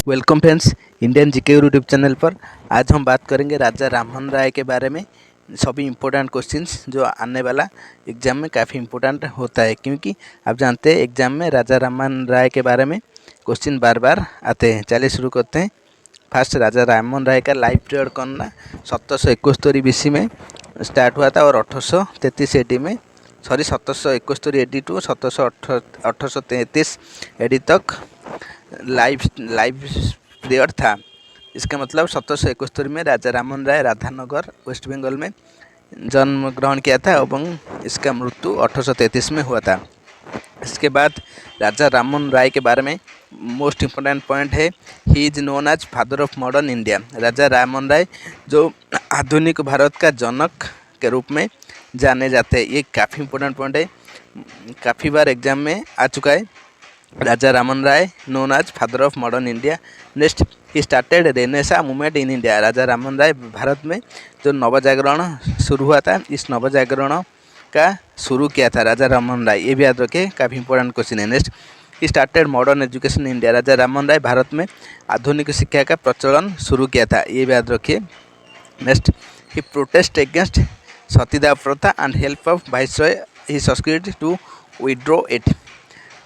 Welcome friends, Indian GK YouTube channel पर। आज हम बात करेंगे राजा राममोहन राय के बारे में। सभी इम्पोर्टेंट क्वेश्चंस जो आने वाला एग्जाम में काफ़ी इम्पोर्टेंट होता है, क्योंकि आप जानते हैं एग्जाम में राजा राममोहन राय के बारे में क्वेश्चन बार बार आते हैं। चलिए शुरू करते हैं। फर्स्ट, राजा राममोहन राय का लाइफ पीरियड करना 1771 BC में स्टार्ट हुआ था और 1833 AD में 1771 AD टू 1833 AD तक लाइव पीरियड था। इसका मतलब 1771 में राजा राममोहन राय राधानगर वेस्ट बंगाल में जन्म ग्रहण किया था एवं इसका मृत्यु 1833 में हुआ था। इसके बाद राजा राममोहन राय के बारे में मोस्ट इम्पोर्टेंट पॉइंट है, he is known as father of modern India. Raja Rammohan Roy जो आधुनिक भारत का जनक के रूप में जाने जाते हैं, ये काफ़ी इम्पोर्टेंट पॉइंट है, काफ़ी बार एग्जाम में आ चुका है। Raja Rammohan Roy known as father of modern India. Next, he started renaissance movement in India. Raja Rammohan Roy Bharat में जो नवजागरण शुरू हुआ था, इस नवजागरण का शुरू किया था राजा राममोहन राय, ये भी याद रखिए, काफ़ी इंपॉर्टेंट क्वेश्चन है। Next, he started modern education in India. Raja Rammohan Roy Bharat में आधुनिक शिक्षा का प्रचलन शुरू किया था, ये भी याद रखिए। नेक्स्ट, ही प्रोटेस्ट अगेंस्ट सतीदाह प्रथा and help of viceroy he subscribed to withdraw it.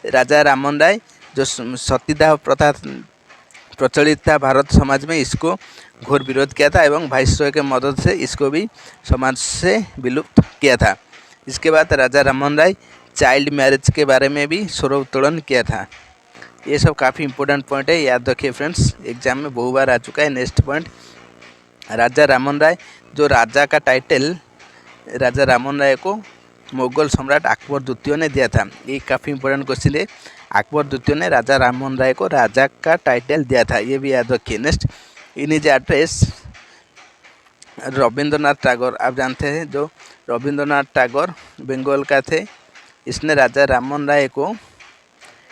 Raja Rammohan Roy जो सतीदाह प्रथा प्रचलित था भारत समाज में, इसको घोर विरोध किया था एवं वाइसरॉय के मदद से इसको भी समाज से विलुप्त किया था। इसके बाद राजा राममोहन राय चाइल्ड मैरिज के बारे में भी स्वर उत्तोलन किया था। ये सब काफ़ी इंपॉर्टेंट पॉइंट है, याद रखिए फ्रेंड्स, एग्जाम में बहु बार आ चुका है। नेक्स्ट पॉइंट, राजा राममोहन राय जो राजा का टाइटल राजा राममोहन राय को मुगल सम्राट अकबर द्वितीय ने दिया था, ये काफ़ी इंपॉर्टेंट क्वेश्चन है। अकबर द्वितीय ने राजा राममोहन राय को राजा का टाइटल दिया था, ये भी याद रखिए। Next, in his address Rabindranath Tagore, आप जानते हैं जो रविंद्रनाथ टैगोर बंगाल का थे, इसने राजा राममोहन राय को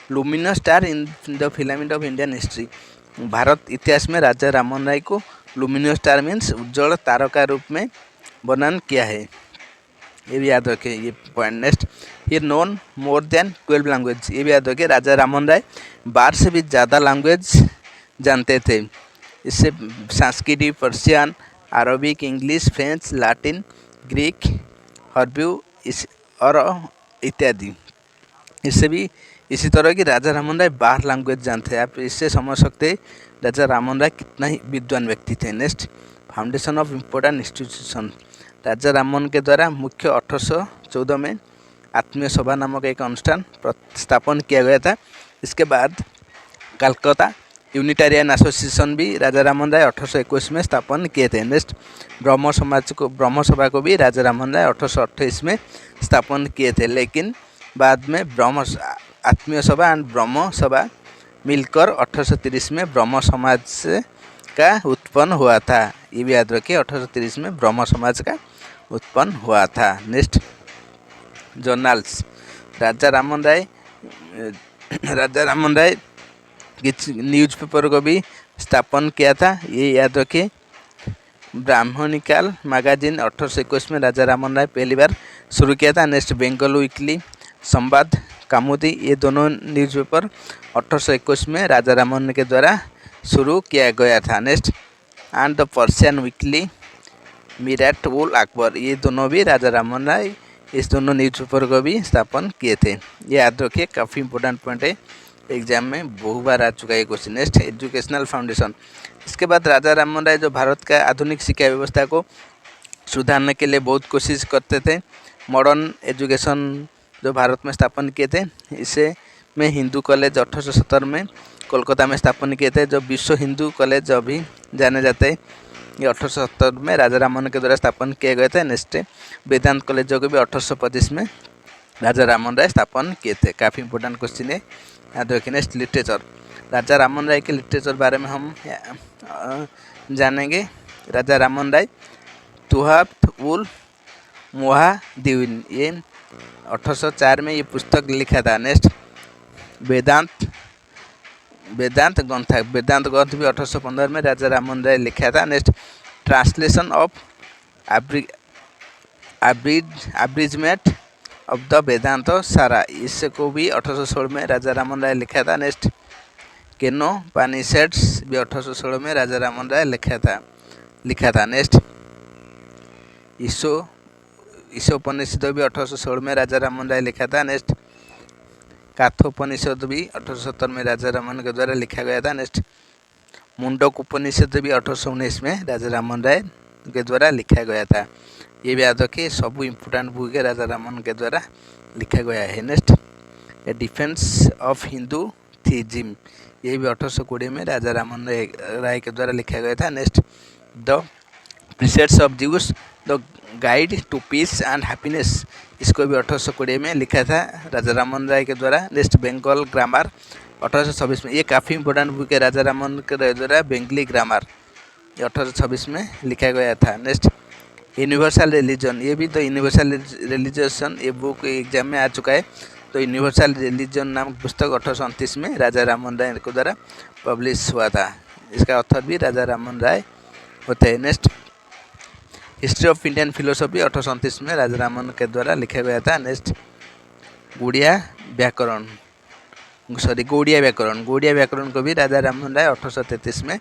luminous star in the filament of Indian history, Bharat इतिहास में राजा राममोहन राय को लुमिनस स्टार मीन्स उज्ज्वल तारका रूप में वर्णन किया है, ये भी याद रखें, ये पॉइंट। नेक्स्ट, ये नोन मोर देन 12 लैंग्वेज, ये भी याद रखें, राजा राममोहन राय 12 से भी ज़्यादा लैंग्वेज जानते थे। इससे Sanskrit, Persian, Arabic, English, French, Latin, Greek, हर्ब्यू और इत्यादि। इससे भी इसी तरह की राजा राममोहन राय 12 लैंग्वेज जानते हैं। आप इससे समझ सकते हैं राजा राममोहन राय कितना ही विद्वान व्यक्ति थे। Next, foundation of important institution, Raja Rammohan के द्वारा मुख्य 1814 में आत्मीय सभा नामक एक अनुष्ठान स्थापन किया गया था। इसके बाद कलकत्ता यूनिटेरियन एसोसिएशन भी राजा राममोहन राय 1821 में स्थापन किए थे। नेक्स्ट, ब्रह्म सभा को भी राजा राममोहन राय 1828 में स्थापन किए थे, लेकिन बाद में आत्मीय सभा एंड ब्रह्म सभा मिलकर 1830 में ब्रह्म समाज का उत्पन्न हुआ था, ये भी याद रखिए, 1830 में ब्रह्म समाज का उत्पन्न हुआ था। नेक्स्ट, जर्नल्स, राजा राममोहन राय किस न्यूज़पेपर को भी स्थापन किया था, ये याद रखिए। ब्राह्मणिकाल मैगजीन 1821 में राजा राममोहन राय पहली बार शुरू किया था। नेक्स्ट, बंगाल वीकली, संवाद, कौमुदी, ये दोनों न्यूज़पेपर 1821 में राजा राममोहन के द्वारा शुरू किया गया था। Next, and the Persian weekly, Mirat ul Akbar, ये दोनों भी राजा राममोहन राय इस दोनों न्यूज़पेपर को भी स्थापन किए थे, ये याद रखिए, काफ़ी इंपॉर्टेंट पॉइंट है, एग्जाम में बहु बार आ चुका है क्वेश्चन। नेक्स्ट, एजुकेशनल फाउंडेशन, इसके बाद राजा राममोहन राय जो भारत का आधुनिक शिक्षा व्यवस्था को सुधारने के लिए बहुत कोशिश करते थे। मॉडर्न एजुकेशन जो भारत में स्थापन किए थे, इसे में हिंदू कॉलेज 1870 में कोलकाता में स्थापन किए थे, जो विश्व हिंदू कॉलेज अभी जाने जाते हैं, ये 1870 में राजा राममोहन के द्वारा स्थापन किए गए थे। नेक्स्ट, वेदांत कॉलेज को भी 1825 में राजा राममोहन राय स्थापन किए थे, काफ़ी इंपॉर्टेंट क्वेश्चन है, याद रखिए। नेक्स्ट, लिटरेचर, राजा राममोहन राय के लिटरेचर बारे में हम जानेंगे। राजा राममोहन राय तुहफ़त उल मुहाद्दिन, ये 1804 में ये पुस्तक लिखा था। नेक्स्ट, वेदांत ग्रंथ भी 1815 में राजा राममोहन राय लिखा था। Next, translation of abridgement of the Vedanta Sara, इसको भी 1816 में राजा राममोहन राय लिखा था। नेक्स्ट, केनोपानिशेड्स भी 1816 में राजा राममोहन राय लिखा था। नेक्स्ट ईशोपनिषद भी 1816 में राजा राममोहन राय लिखा था। नेक्स्ट काथोपनिषद भी 1870 में राजा राममोहन के द्वारा लिखा गया था। नेक्स्ट मुंडक उपनिषद भी 1819 में राजा राममोहन राय के द्वारा लिखा गया था। ये भी याद रखिए, सब इम्पोर्टेंट बुक है राजा राममोहन के द्वारा लिखा गया है। Next a defence of Hindu theism, ये भी 1820 में राजा राममोहन राय के द्वारा लिखा गया था। Next the precepts of Jesus the guide to peace and happiness, इसको भी 1820 में लिखा था राजा राममोहन राय के द्वारा। नेक्स्ट बंगाल ग्रामर 1826 में, ये काफ़ी इंपॉर्टेंट बुक है राजा राममोहन के द्वारा। बंगाली ग्रामर ये 1826 में लिखा गया था। नेक्स्ट यूनिवर्सल रिलीजन, ये भी तो यूनिवर्सल रिलीजन ये बुक एग्जाम में आ चुका है। तो यूनिवर्सल रिलीजन नामक पुस्तक 1829 में राजा राममोहन राय के द्वारा पब्लिश हुआ था। इसका ऑथर भी राजा राममोहन राय होते हैं। Next history of Indian philosophy 1837 में राजा राममोहन के द्वारा लिखा गया था। नेक्स्ट गौड़िया व्याकरण को भी राजा राममोहन राय 1833 में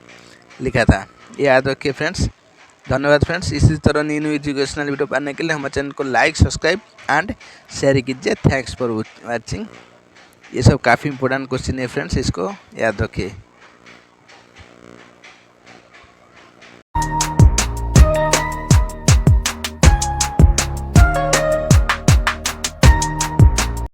लिखा था। ये याद रखिए फ्रेंड्स। धन्यवाद फ्रेंड्स। इसी तरह न्यू एजुकेशनल वीडियो पाने के लिए हमारे चैनल को लाइक, सब्सक्राइब एंड शेयर कीजिए। Thanks for watching. ये सब काफ़ी इंपॉर्टेंट क्वेश्चन है फ्रेंड्स, इसको याद रखिए।